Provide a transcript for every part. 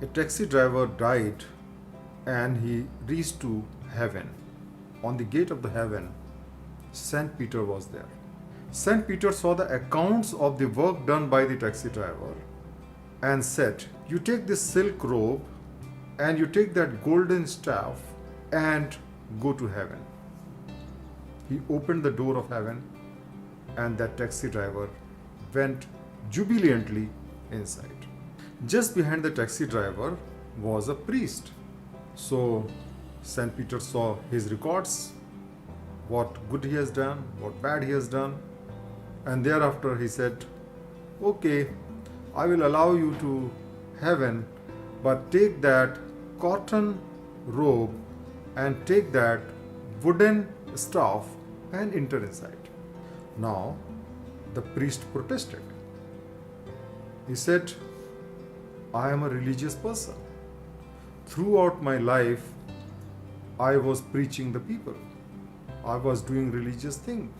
A taxi driver died and he reached to heaven. On the gate of the heaven, Saint Peter was there. Saint Peter saw the accounts of the work done by the taxi driver and said, "You take this silk robe and you take that golden staff and go to heaven." He opened the door of heaven and that taxi driver went jubilantly inside. Just behind the taxi driver was a priest. So Saint Peter saw his records, what good he has done, what bad he has done, and thereafter he said, "Okay, I will allow you to heaven, but take that cotton robe and take that wooden staff and enter inside." Now the priest protested. He said, "I am a religious person. Throughout my life, I was preaching the people. I was doing religious things.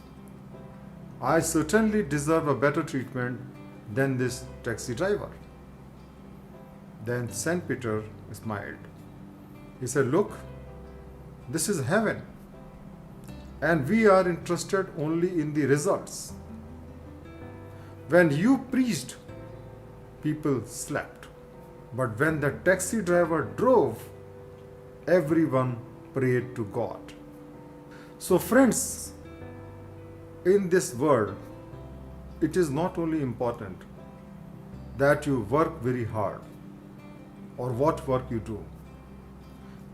I certainly deserve a better treatment than this taxi driver." Then Saint Peter smiled. He said, "Look, this is heaven, and we are interested only in the results. When you preached, people slept. But when the taxi driver drove, everyone prayed to God." So friends, in this world, it is not only important that you work very hard or what work you do.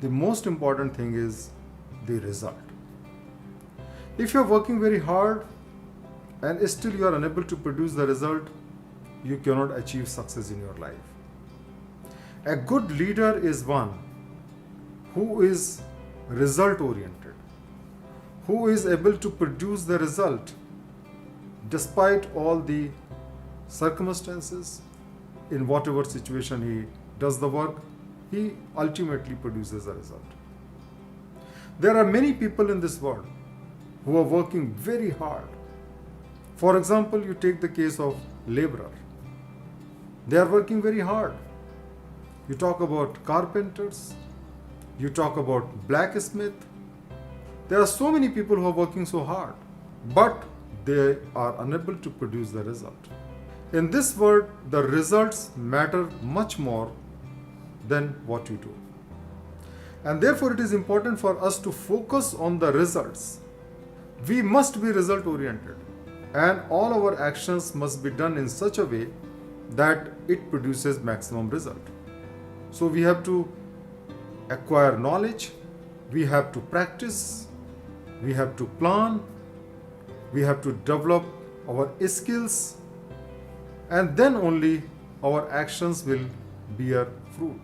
The most important thing is the result. If you are working very hard and still you are unable to produce the result, you cannot achieve success in your life. A good leader is one who is result oriented, who is able to produce the result despite all the circumstances. In whatever situation he does the work, he ultimately produces a result. There are many people in this world who are working very hard. For example, you take the case of laborer. They are working very hard. You talk about carpenters, you talk about blacksmith. There are so many people who are working so hard, but they are unable to produce the result. In this world, the results matter much more than what you do. And therefore, it is important for us to focus on the results. We must be result oriented, and all our actions must be done in such a way that it produces maximum result. So we have to acquire knowledge, we have to practice, we have to plan, we have to develop our skills, and then only our actions will bear fruit.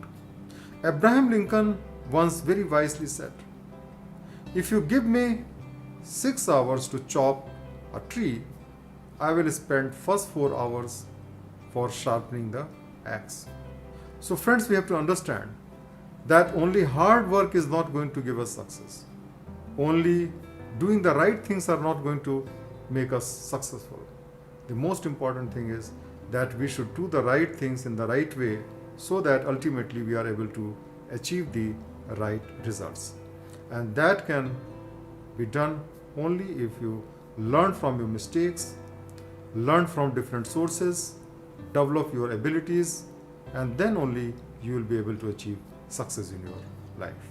Abraham Lincoln once very wisely said, "If you give me 6 hours to chop a tree, I will spend first 4 hours for sharpening the axe." So friends, we have to understand that only hard work is not going to give us success. Only doing the right things are not going to make us successful. The most important thing is that we should do the right things in the right way so that ultimately we are able to achieve the right results. And that can be done only if you learn from your mistakes, learn from different sources, develop your abilities, and then only you will be able to achieve success in your life.